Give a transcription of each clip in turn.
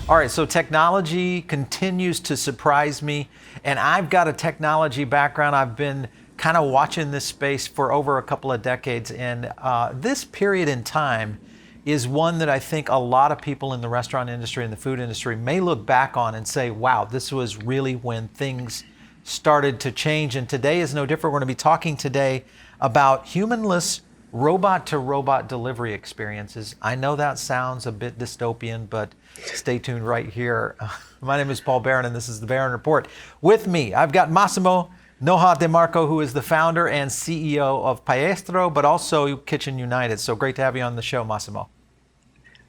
All right, so technology continues to surprise me, and I've got a technology background. I've been kind of watching this space for over a couple of decades, and this period in time is one that I think a lot of people in the restaurant industry and the food industry may look back on and say, wow, this was really when things started to change, and today is no different. We're going to be talking today about humanless robot-to-robot delivery experiences. I know that sounds a bit dystopian, but stay tuned right here. My name is Paul Barron, and this is the Barron Report. With me, I've got Massimo Noja DeMarco, who is the founder and CEO of Piestro, but also Kitchen United. So great to have you on the show, Massimo.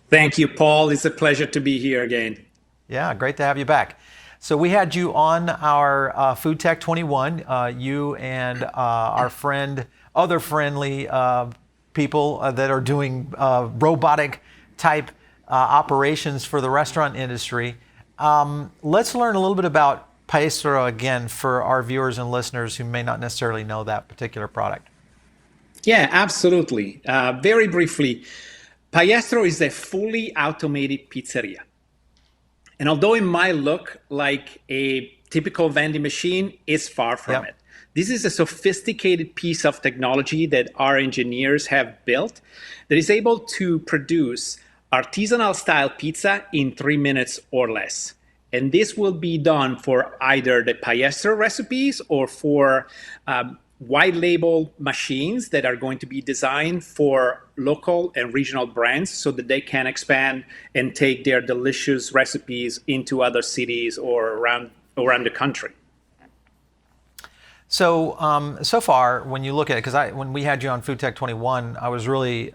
Thank you, Paul. It's a pleasure to be here again. Yeah, great to have you back. So we had you on our Food Tech 21, you and our friend, other friendly people that are doing robotic type operations for the restaurant industry. Let's learn a little bit about Piestro again for our viewers and listeners who may not necessarily know that particular product. Yeah, absolutely. Very briefly, Piestro is a fully automated pizzeria. And although it might look like a typical vending machine, it's far from it. This is a sophisticated piece of technology that our engineers have built that is able to produce artisanal style pizza in 3 minutes or less. And this will be done for either the Piestro recipes or for white label machines that are going to be designed for local and regional brands so that they can expand and take their delicious recipes into other cities or around the country. So, so far, when you look at it, because when we had you on Food Tech 21, I was really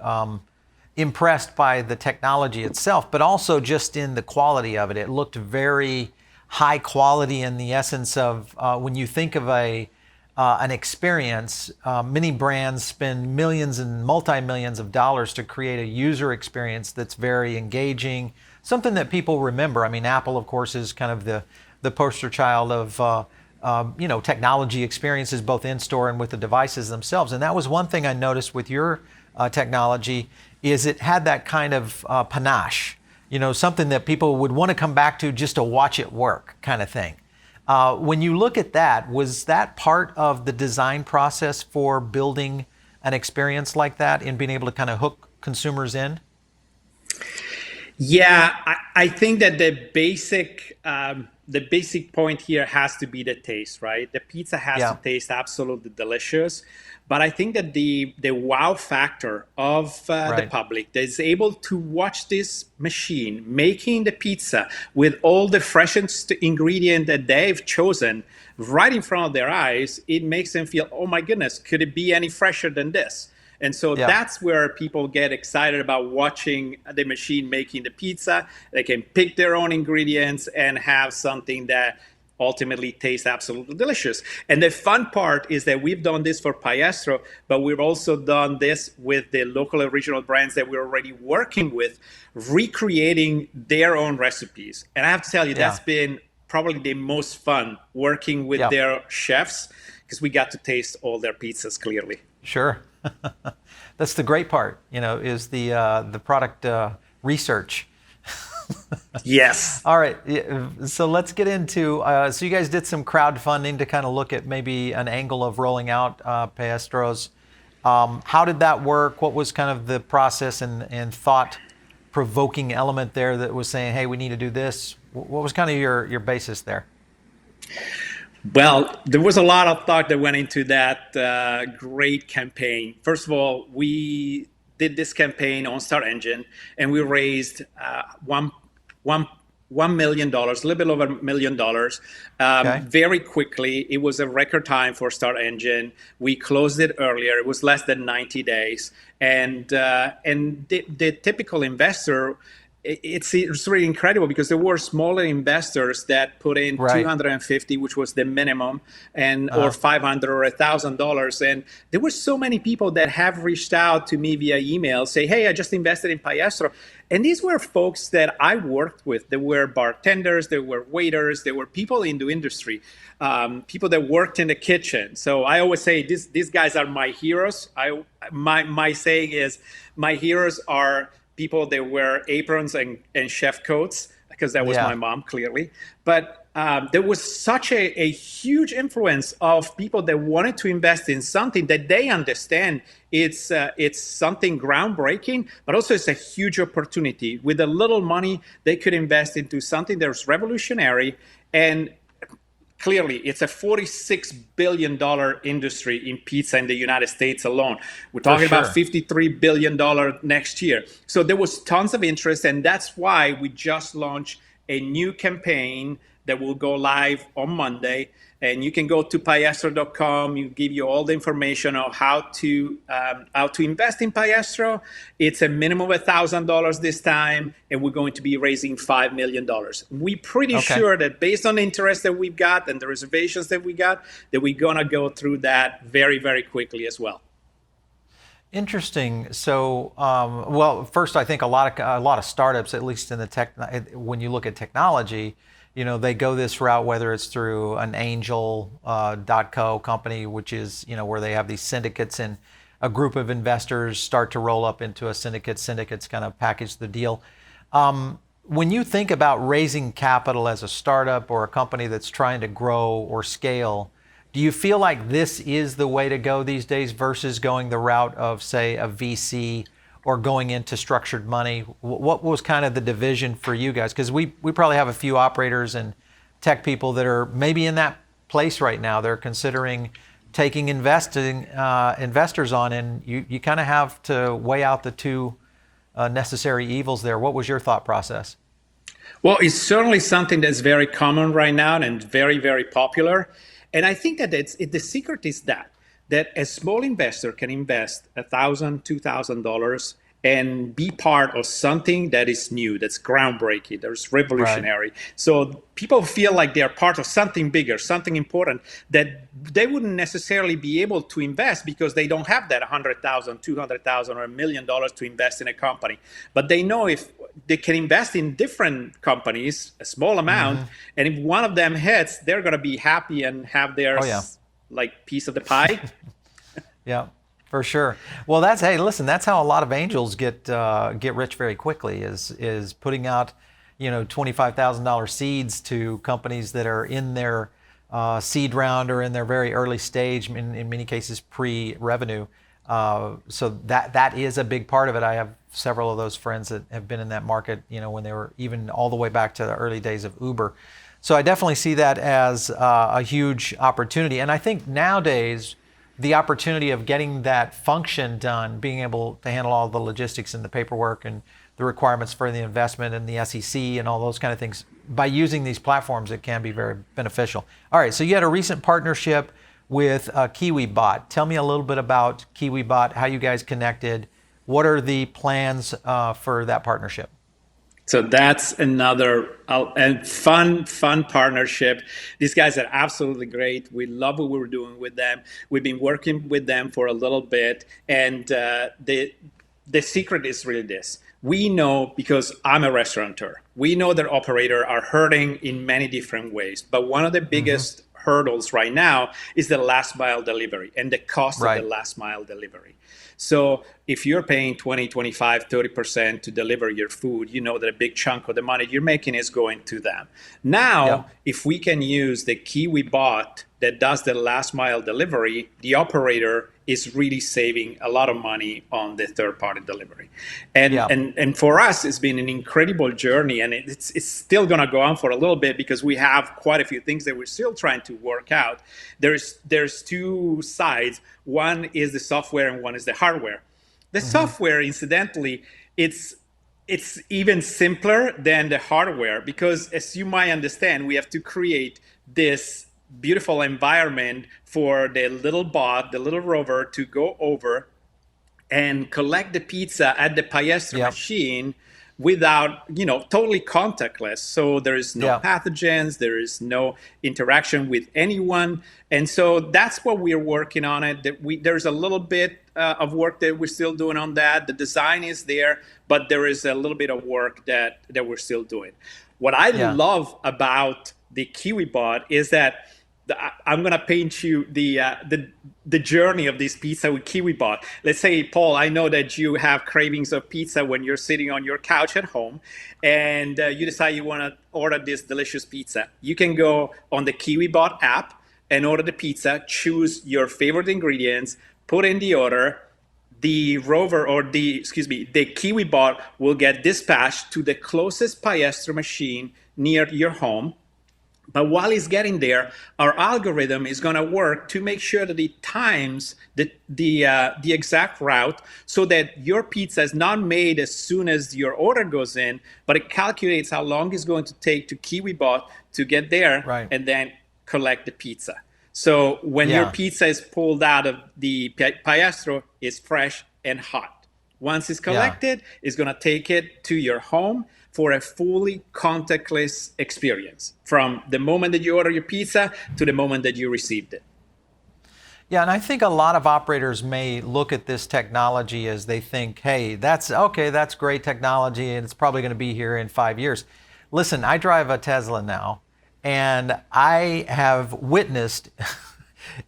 impressed by the technology itself, but also just in the quality of it. It looked very high quality in the essence of when you think of an experience, many brands spend millions and multi-millions of dollars to create a user experience that's very engaging, something that people remember. I mean, Apple, of course, is kind of the poster child of technology experiences both in store and with the devices themselves. And that was one thing I noticed with your technology is it had that kind of panache, something that people would want to come back to just to watch it work kind of thing. When you look at that, was that part of the design process for building an experience like that and being able to kind of hook consumers in? Yeah, I think that the basic point here has to be the taste, right? The pizza has to taste absolutely delicious. But I think that the wow factor of the public that is able to watch this machine making the pizza with all the freshest ingredient that they've chosen right in front of their eyes, it makes them feel, oh my goodness, could it be any fresher than this? And so that's where people get excited about watching the machine making the pizza. They can pick their own ingredients and have something that ultimately tastes absolutely delicious. And the fun part is that we've done this for Piestro, but we've also done this with the local and regional brands that we're already working with, recreating their own recipes. And I have to tell you, that's been probably the most fun working with their chefs because we got to taste all their pizzas clearly. Sure. That's the great part, is the product research. Yes. All right. So let's get into, so you guys did some crowdfunding to kind of look at maybe an angle of rolling out Piestros. How did that work? What was kind of the process and thought-provoking element there that was saying, hey, we need to do this? What was kind of your basis there? Well, there was a lot of thought that went into that great campaign. First of all, we did this campaign on Start Engine, and we raised $1 million, a little bit over $1 million, very quickly. It was a record time for Start Engine. We closed it earlier. It was less than 90 days. And the typical investor, it's really incredible because there were smaller investors that put in $250, which was the minimum, and or $500 or $1,000. And there were so many people that have reached out to me via email, say, hey, I just invested in Piestro. And these were folks that I worked with. They were bartenders, they were waiters, they were people in the industry, people that worked in the kitchen. So I always say these guys are my heroes. My saying is my heroes are people that wear aprons and chef coats, because that was Yeah. my mom, clearly. But there was such a huge influence of people that wanted to invest in something that they understand it's something groundbreaking, but also it's a huge opportunity. With a little money, they could invest into something that's revolutionary. And clearly, it's a $46 billion industry in pizza in the United States alone. We're For talking about sure. $53 billion next year. So there was tons of interest, and that's why we just launched a new campaign that will go live on Monday. And you can go to piestro.com. You give you all the information on how to invest in Piestro. It's a minimum of $1,000 this time, and we're going to be raising $5 million. We're pretty Okay. sure that based on the interest that we've got and the reservations that we got, that we're gonna go through that very, very quickly as well. Interesting. So, well, first, I think a lot of startups, at least in the tech, when you look at technology, they go this route, whether it's through an angel .co company, which is where they have these syndicates and a group of investors start to roll up into a syndicate. Syndicates kind of package the deal. When you think about raising capital as a startup or a company that's trying to grow or scale, do you feel like this is the way to go these days versus going the route of, say, a VC or going into structured money? What was kind of the division for you guys? Because we probably have a few operators and tech people that are maybe in that place right now. They're considering taking investors on, and you kind of have to weigh out the two necessary evils there. What was your thought process? Well, it's certainly something that's very common right now and very, very popular. And I think that the secret is that a small investor can invest $1,000, $2,000 and be part of something that is new, that's groundbreaking, that's Right. revolutionary. So people feel like they're part of something bigger, something important that they wouldn't necessarily be able to invest because they don't have that 100,000, 200,000, or $1 million to invest in a company. But they know if they can invest in different companies, a small amount, Mm-hmm. and if one of them hits, they're going to be happy and have their Oh yeah. like piece of the pie. Yeah, for sure. Well, hey, listen, that's how a lot of angels get rich very quickly. Is putting out, $25,000 seeds to companies that are in their seed round or in their very early stage. In many cases, pre-revenue. So that is a big part of it. I have several of those friends that have been in that market. When they were even all the way back to the early days of Uber. So I definitely see that as a huge opportunity. And I think nowadays, the opportunity of getting that function done, being able to handle all the logistics and the paperwork and the requirements for the investment and the SEC and all those kind of things, by using these platforms, it can be very beneficial. All right, so you had a recent partnership with Kiwibot. Tell me a little bit about Kiwibot, how you guys connected. What are the plans for that partnership? So that's another and fun partnership. These guys are absolutely great. We love what we're doing with them. We've been working with them for a little bit, and the secret is really this. We know, because I'm a restaurateur, we know that operators are hurting in many different ways. But one of the Mm-hmm. biggest hurdles right now is the last mile delivery and the cost of the Right. last mile delivery. So if you're paying 20, 25, 30% to deliver your food, you know that a big chunk of the money you're making is going to them. Now, Yep. if we can use the Kiwibot that does the last mile delivery, the operator is really saving a lot of money on the third party delivery. And Yeah. and for us, it's been an incredible journey, and it's still going to go on for a little bit because we have quite a few things that we're still trying to work out. There's two sides. One is the software and one is the hardware. The Mm-hmm. software, incidentally, it's even simpler than the hardware because, as you might understand, we have to create this beautiful environment for the little bot, the little rover, to go over and collect the pizza at the Piestro Yep. machine without, totally contactless. So there is no Yeah. pathogens, there is no interaction with anyone. And so that's what we're working on it. There's a little bit of work that we're still doing on that. The design is there, but there is a little bit of work that we're still doing. What I Yeah. love about the KiwiBot is that I'm gonna paint you the journey of this pizza with Kiwibot. Let's say, Paul, I know that you have cravings of pizza when you're sitting on your couch at home, and you decide you want to order this delicious pizza. You can go on the Kiwibot app and order the pizza. Choose your favorite ingredients, put in the order. The rover, or the Kiwibot will get dispatched to the closest Piestro machine near your home. But while it's getting there, our algorithm is going to work to make sure that it times the exact route, so that your pizza is not made as soon as your order goes in, but it calculates how long it's going to take to Kiwibot to get there, Right. and then collect the pizza. So when your pizza is pulled out of the Piestro, it's fresh and hot. Once it's collected, it's going to take it to your home for a fully contactless experience from the moment that you order your pizza to the moment that you received it. Yeah, and I think a lot of operators may look at this technology as they think, hey, that's great technology, and it's probably going to be here in 5 years. Listen, I drive a Tesla now, and I have witnessed,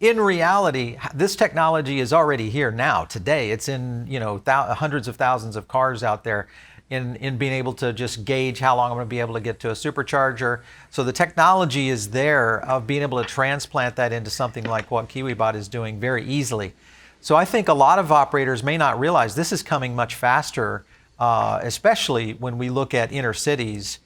in reality, this technology is already here now, today. It's in, hundreds of thousands of cars out there, in being able to just gauge how long I'm going to be able to get to a supercharger. So the technology is there of being able to transplant that into something like what Kiwibot is doing very easily. So I think a lot of operators may not realize this is coming much faster, especially when we look at inner cities,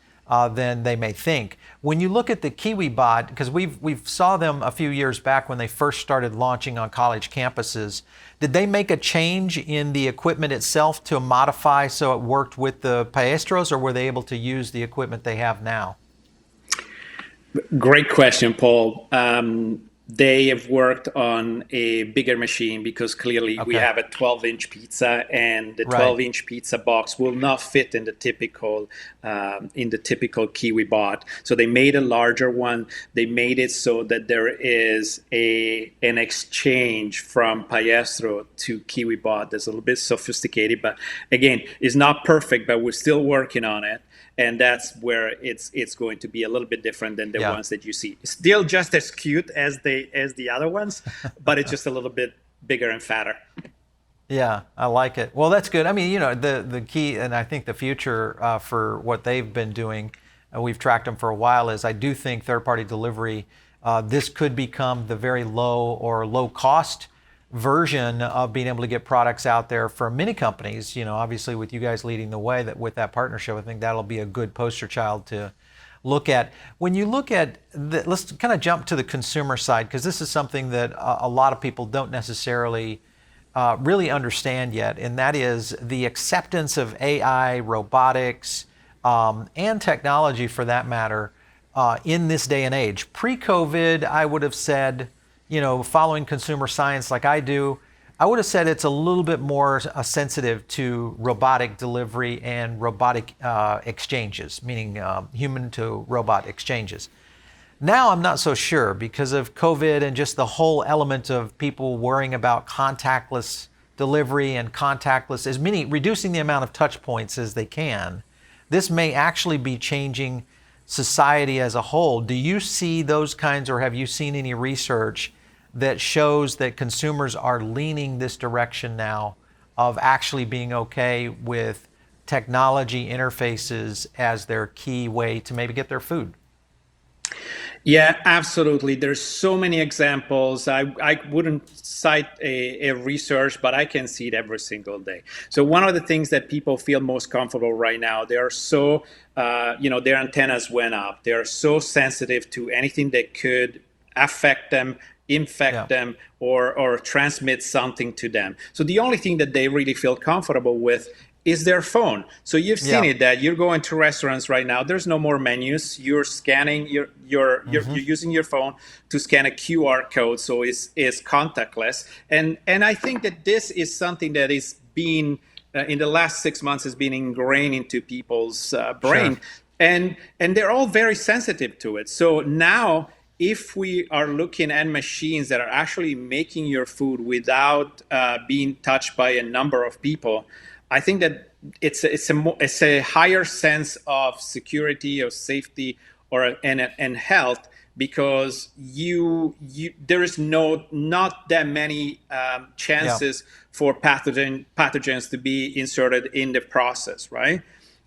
than they may think. When you look at the Kiwibot, because we've saw them a few years back when they first started launching on college campuses, did they make a change in the equipment itself to modify so it worked with the Piestros, or were they able to use the equipment they have now? Great question, Paul. They have worked on a bigger machine because clearly we have a 12-inch pizza, and the 12-inch pizza box will not fit in the typical Kiwibot. So they made a larger one. They made it so that there is an exchange from Piestro to Kiwibot that's a little bit sophisticated, but again, it's not perfect, but we're still working on it. And that's where it's going to be a little bit different than the ones that you see. Still just as cute as the other ones, but it's just a little bit bigger and fatter. Yeah, I like it. Well, that's good. I mean, the key, and I think the future for what they've been doing, we've tracked them for a while, is I do think third-party delivery, this could become the very low cost version of being able to get products out there for many companies. Obviously with you guys leading the way with that partnership, I think that'll be a good poster child to look at. When you look at let's kind of jump to the consumer side, because this is something that a lot of people don't necessarily really understand yet, and that is the acceptance of AI, robotics, and technology for that matter, in this day and age. Pre-COVID, I would have said, following consumer science like I do, I would have said it's a little bit more sensitive to robotic delivery and robotic exchanges, meaning human to robot exchanges. Now I'm not so sure because of COVID and just the whole element of people worrying about contactless delivery and reducing the amount of touch points as they can. This may actually be changing society as a whole. Do you see those kinds, or have you seen any research that shows that consumers are leaning this direction now of actually being okay with technology interfaces as their key way to maybe get their food? Yeah, absolutely. There's so many examples. I wouldn't cite a research, but I can see it every single day. So one of the things that people feel most comfortable right now, they are so, their antennas went up. They are so sensitive to anything that could affect them, infect them, or transmit something to them. So the only thing that they really feel comfortable with is their phone. So you've seen it, that you're going to restaurants right now. There's no more menus. You're scanning. You're using your phone to scan a QR code. So it's contactless. And I think that this is something that is being in the last 6 months has been ingrained into people's brain, and they're all very sensitive to it. So now, if we are looking at machines that are actually making your food without being touched by a number of people, I think that it's a higher sense of security or safety and health because there is not that many chances for pathogens to be inserted in the process, right?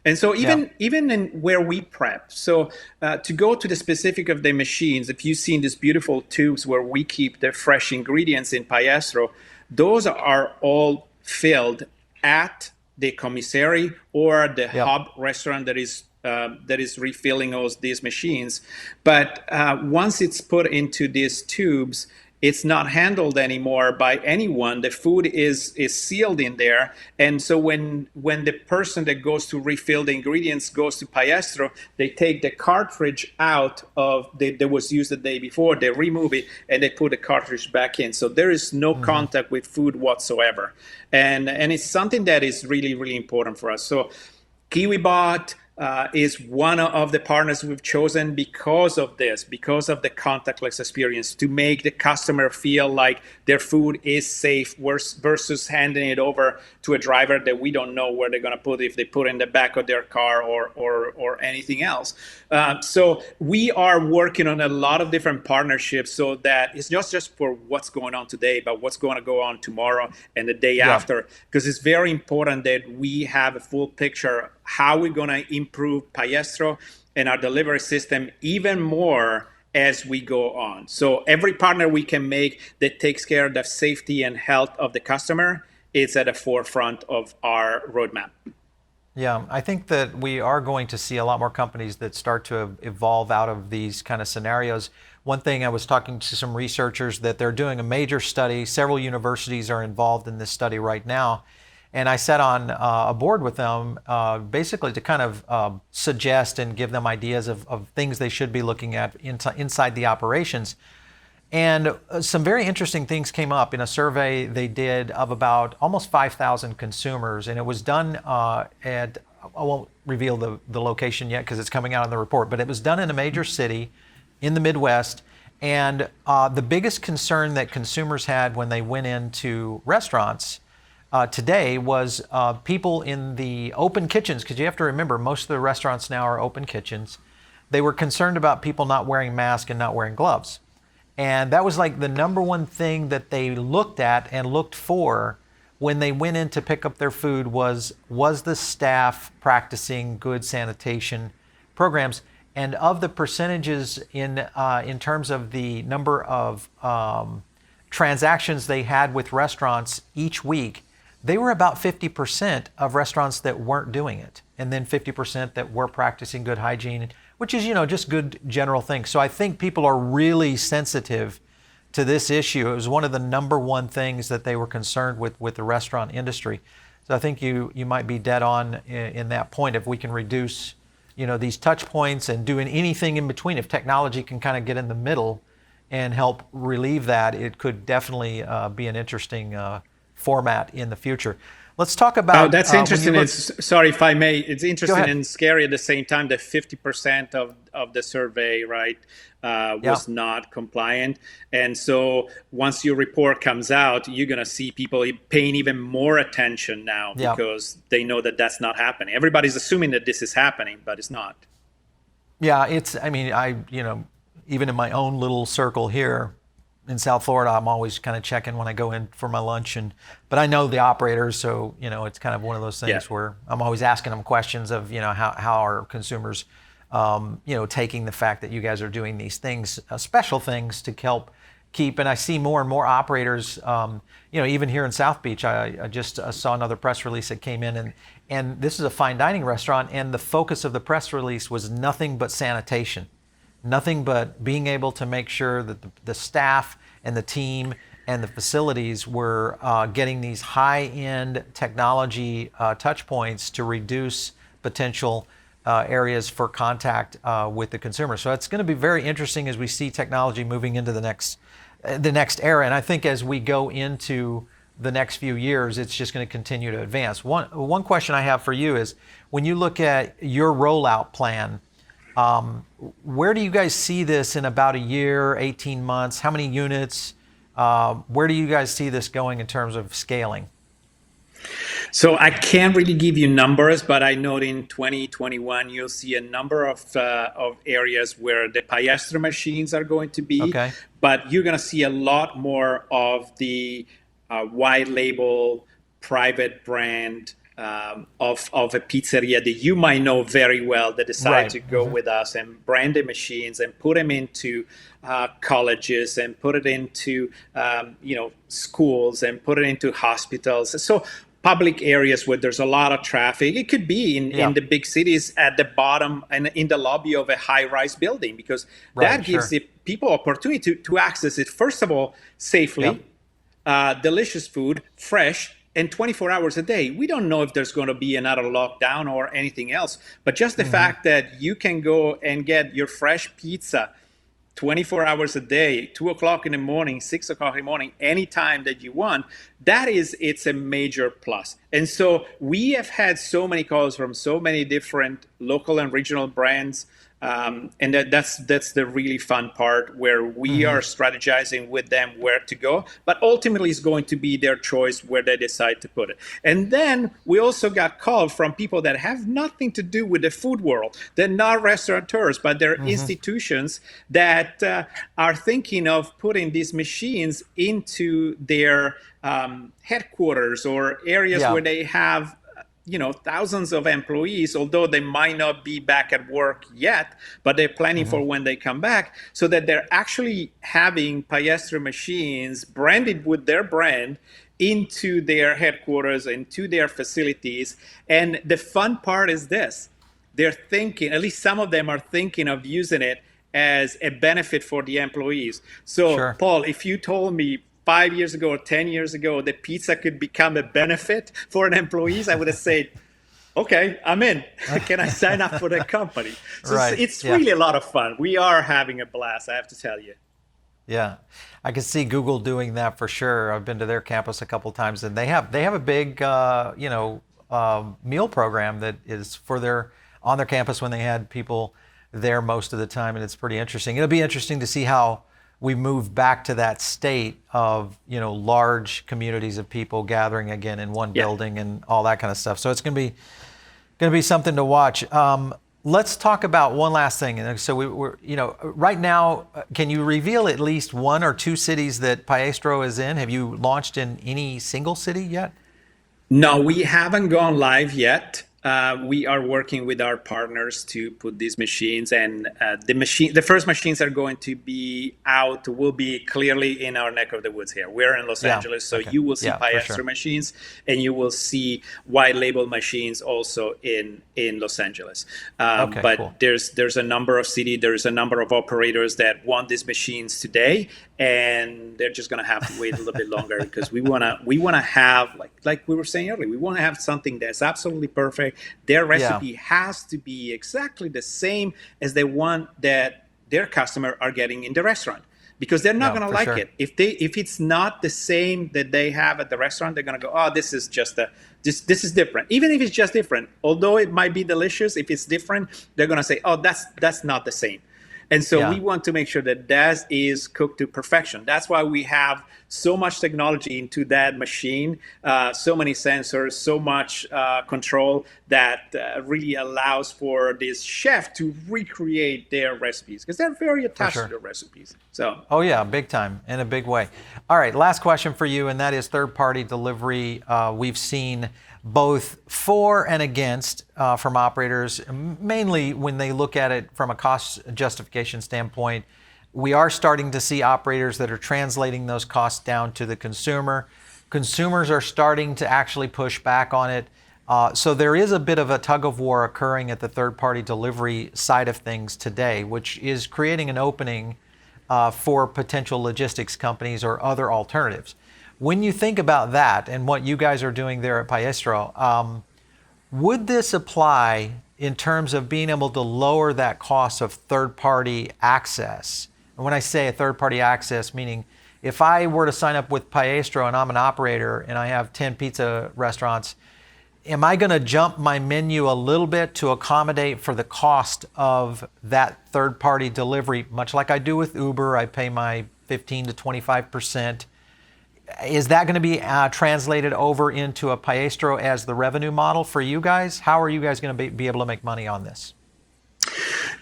And so even in where we prep, so to go to the specific of the machines, if you've seen these beautiful tubes where we keep the fresh ingredients in Piestro, those are all filled at the commissary or the hub restaurant that is refilling these machines. But once it's put into these tubes, it's not handled anymore by anyone. The food is sealed in there. And so when the person that goes to refill the ingredients goes to Piestro, they take the cartridge out that was used the day before, they remove it, and they put the cartridge back in. So there is no contact with food whatsoever. And it's something that is really, really important for us. So Kiwibot is one of the partners we've chosen because of this, because of the contactless experience, to make the customer feel like their food is safe versus handing it over to a driver that we don't know where they're going to put it, if they put it in the back of their car or anything else. So we are working on a lot of different partnerships so that it's not just for what's going on today, but what's going to go on tomorrow and the day after, because it's very important that we have a full picture how we're going to improve Piestro and our delivery system even more as we go on. So every partner we can make that takes care of the safety and health of the customer is at the forefront of our roadmap. Yeah, I think that we are going to see a lot more companies that start to evolve out of these kind of scenarios. One thing, I was talking to some researchers that they're doing a major study. Several universities are involved in this study right now. And I sat on a board with them basically to kind of suggest and give them ideas of things they should be looking at inside the operations. And some very interesting things came up in a survey they did of about almost 5,000 consumers. And it was done at, I won't reveal the location yet because it's coming out in the report, but it was done in a major city in the Midwest. And the biggest concern that consumers had when they went into restaurants today was people in the open kitchens, because you have to remember most of the restaurants now are open kitchens. They were concerned about people not wearing masks and not wearing gloves. And that was like the number one thing that they looked at and looked for when they went in to pick up their food was the staff practicing good sanitation programs. And of the percentages in terms of the number of transactions they had with restaurants each week, they were about 50% of restaurants that weren't doing it, and then 50% that were practicing good hygiene, which is, just good general things. So I think people are really sensitive to this issue. It was one of the number one things that they were concerned with the restaurant industry. So I think you might be dead on in that point. If we can reduce, these touch points and doing anything in between, if technology can kind of get in the middle and help relieve that, it could definitely be an interesting format in the future. Let's talk about. Oh, that's interesting. Sorry if I may. It's interesting and scary at the same time that 50% of the survey, right, was not compliant. And so once your report comes out, you're going to see people paying even more attention now because they know that that's not happening. Everybody's assuming that this is happening, but it's not. Yeah, even in my own little circle here in South Florida, I'm always kind of checking when I go in for my lunch, but I know the operators, so it's kind of one of those things where I'm always asking them questions of how are consumers taking the fact that you guys are doing these things, special things to help keep. And I see more and more operators, even here in South Beach. I just saw another press release that came in, and this is a fine dining restaurant, and the focus of the press release was nothing but sanitation. Nothing but being able to make sure that the staff and the team and the facilities were getting these high-end technology touch points to reduce potential areas for contact with the consumer. So it's going to be very interesting as we see technology moving into the next era. And I think as we go into the next few years, it's just going to continue to advance. One question I have for you is, when you look at your rollout plan, where do you guys see this in about a year, 18 months? How many units? Where do you guys see this going in terms of scaling? So I can't really give you numbers, but I know in 2021 you'll see a number of areas where the Piestro machines are going to be, Okay. but you're going to see a lot more of the white label, private brand of a pizzeria that you might know very well that decide Right. to go with us and brand the machines and put them into colleges and put it into schools and put it into hospitals. So public areas where there's a lot of traffic. It could be in the big cities at the bottom and in the lobby of a high-rise building, because that gives the people opportunity to access it, first of all, safely, delicious food, fresh, and 24 hours a day. We don't know if there's going to be another lockdown or anything else, but just the fact that you can go and get your fresh pizza 24 hours a day, 2 o'clock in the morning, 6 o'clock in the morning, anytime that you want, it's a major plus. And so we have had so many calls from so many different local and regional brands. And that's the really fun part, where we are strategizing with them where to go, but ultimately it's going to be their choice where they decide to put it. And then we also got called from people that have nothing to do with the food world. They're not restaurateurs, but they're institutions that are thinking of putting these machines into their headquarters or areas where they have thousands of employees, although they might not be back at work yet, but they're planning for when they come back, so that they're actually having Piestro machines branded with their brand into their headquarters, into their facilities. And the fun part is this: they're thinking, at least some of them are thinking of using it as a benefit for the employees. So, Paul, if you told me 5 years ago or 10 years ago that pizza could become a benefit for an employees, I would have said, okay, I'm in. Can I sign up for the company? So it's really a lot of fun. We are having a blast, I have to tell you. Yeah, I can see Google doing that for sure. I've been to their campus a couple of times, and they have a big meal program that is on their campus when they had people there most of the time, and it's pretty interesting. It'll be interesting to see how we move back to that state of large communities of people gathering again in one building and all that kind of stuff. So it's going to be something to watch. Let's talk about one last thing. And so we're right now, can you reveal at least one or two cities that Piestro is in? Have you launched in any single city yet? No, we haven't gone live yet. We are working with our partners to put these machines, and the first machines are going to be out, will be clearly in our neck of the woods here. We're in Los Angeles, so you will see Piestro machines, and you will see white label machines also in Los Angeles. But cool. There's a number of cities, there's a number of operators that want these machines today, and they're just going to have to wait a little bit longer, because we want to have, like we were saying earlier, we want to have something that's absolutely perfect. Their recipe has to be exactly the same as the one that their customer are getting in the restaurant, because they're not going to like it. If it's not the same that they have at the restaurant, they're going to go, oh, this is just this is different. Even if it's just different, although it might be delicious, if it's different, they're going to say, oh, that's not the same. And so we want to make sure that is cooked to perfection. That's why we have so much technology into that machine, so many sensors, so much control that really allows for this chef to recreate their recipes, because they're very attached to their recipes. So. Oh yeah, big time, in a big way. All right, last question for you, and that is third-party delivery. We've seen both for and against from operators, mainly when they look at it from a cost justification standpoint. We are starting to see operators that are translating those costs down to the consumer. Consumers are starting to actually push back on it. So there is a bit of a tug of war occurring at the third-party delivery side of things today, which is creating an opening for potential logistics companies or other alternatives. When you think about that and what you guys are doing there at Piestro, would this apply in terms of being able to lower that cost of third-party access? And when I say a third-party access, meaning if I were to sign up with Piestro and I'm an operator and I have 10 pizza restaurants, am I going to jump my menu a little bit to accommodate for the cost of that third-party delivery? Much like I do with Uber, I pay my 15 to 25%. is that going to be translated over into a Piestro as the revenue model for you guys? How are you guys going to be able to make money on this?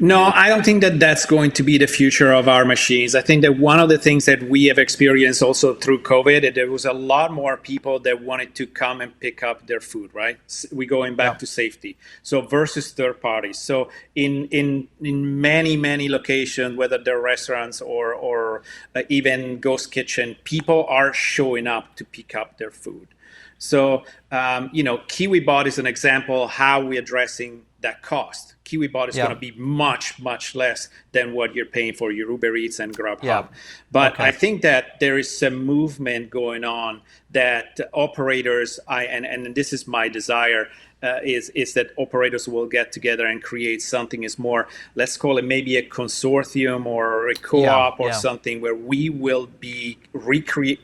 No, I don't think that that's going to be the future of our machines. I think that one of the things that we have experienced also through COVID, that there was a lot more people that wanted to come and pick up their food, right? We're going back to safety. So versus third parties. So in many locations, whether they're restaurants or even ghost kitchen, people are showing up to pick up their food. So, Kiwibot is an example how we're addressing that cost. Kiwibot is going to be much less than what you're paying for your Uber Eats and Grubhub. But I think that there is some movement going on that operators, and this is my desire, is that operators will get together and create something is more, let's call it maybe a consortium or a co-op or something, where we will be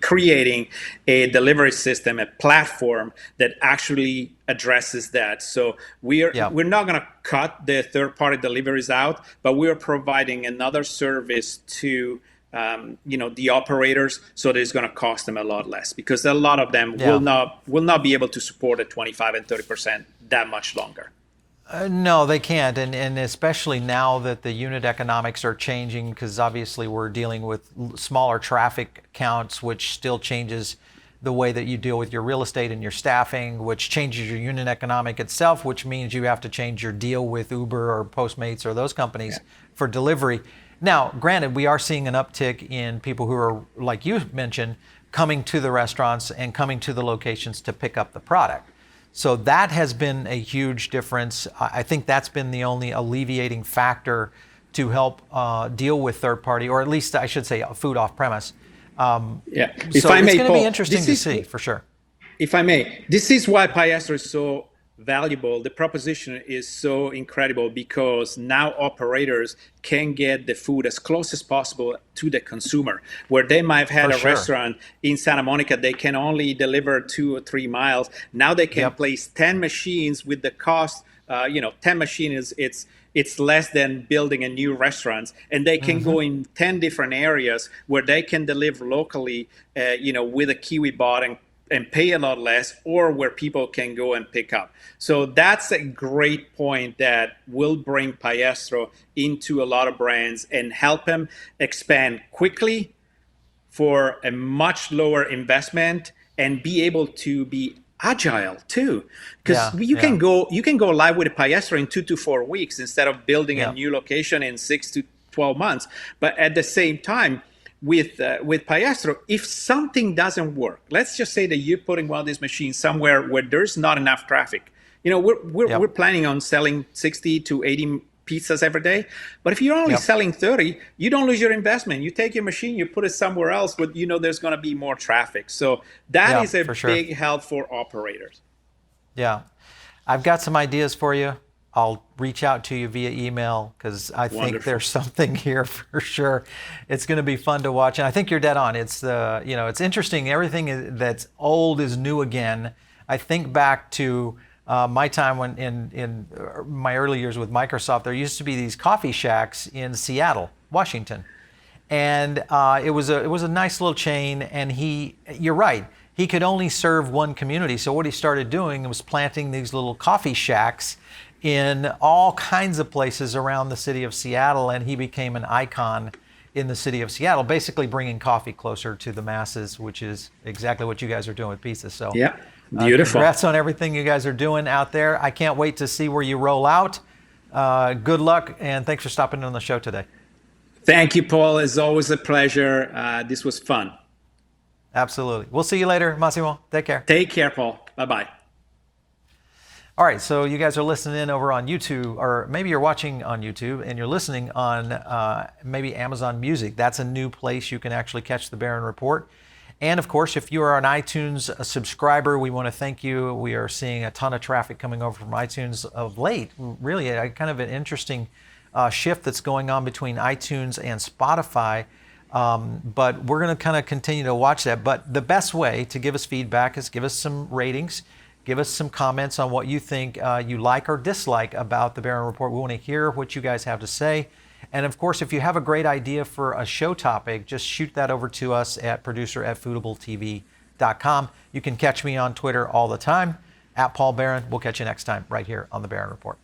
creating a delivery system, a platform that actually addresses that. So we're not going to cut the third-party deliveries out, but we're providing another service to the operators, so that it's going to cost them a lot less, because a lot of them will not be able to support a 25 and 30% that much longer. No, they can't, and especially now that the unit economics are changing, because obviously we're dealing with smaller traffic counts, which still changes the way that you deal with your real estate and your staffing, which changes your unit economic itself, which means you have to change your deal with Uber or Postmates or those companies for delivery. Now, granted, we are seeing an uptick in people who are, like you mentioned, coming to the restaurants and coming to the locations to pick up the product. So that has been a huge difference. I think that's been the only alleviating factor to help deal with third party, or at least I should say food off premise. So it's going to be interesting to see, for sure. If I may, this is why Piestro is so valuable. The proposition is so incredible, because now operators can get the food as close as possible to the consumer, where they might have had a restaurant in Santa Monica, they can only deliver 2 or 3 miles. Now they can place 10 machines with the cost, 10 machines, it's less than building a new restaurant, and they can go in 10 different areas where they can deliver locally, with a Kiwibot and pay a lot less, or where people can go and pick up. So that's a great point that will bring Piestro into a lot of brands and help them expand quickly for a much lower investment, and be able to be agile too, because you can go live with a Piestro in 2 to 4 weeks instead of building a new location in 6 to 12 months. But at the same time, with Piestro, if something doesn't work, let's just say that you're putting one of these machines somewhere where there's not enough traffic. We're planning on selling 60 to 80 pizzas every day. But if you're only selling 30, you don't lose your investment. You take your machine, you put it somewhere else, but there's going to be more traffic. So that is a big help for operators. Yeah. I've got some ideas for you. I'll reach out to you via email, because I think there's something here for sure. It's going to be fun to watch, and I think you're dead on. It's it's interesting. Everything that's old is new again. I think back to my time when in my early years with Microsoft, there used to be these coffee shacks in Seattle, Washington, and it was a nice little chain. And you're right, he could only serve one community. So what he started doing was planting these little coffee shacks in all kinds of places around the city of Seattle, and he became an icon in the city of Seattle, basically bringing coffee closer to the masses, which is exactly what you guys are doing with pizza. So beautiful. Congrats on everything you guys are doing out there. I can't wait to see where you roll out. Good luck, and thanks for stopping on the show today. Thank you, Paul. It's always a pleasure. This was fun. Absolutely. We'll see you later, Massimo. Take care. Take care, Paul. Bye-bye. All right, so you guys are listening in over on YouTube, or maybe you're watching on YouTube and you're listening on maybe Amazon Music. That's a new place you can actually catch the Barron Report. And of course, if you are an iTunes subscriber, we want to thank you. We are seeing a ton of traffic coming over from iTunes of late. Really, kind of an interesting shift that's going on between iTunes and Spotify. But we're going to kind of continue to watch that. But the best way to give us feedback is give us some ratings. Give us some comments on what you think you like or dislike about the Barron Report. We want to hear what you guys have to say. And of course, if you have a great idea for a show topic, just shoot that over to us at producer@foodabletv.com. paulbarron.com. You can catch me on Twitter all the time, at Paul Barron. We'll catch you next time right here on The Barron Report.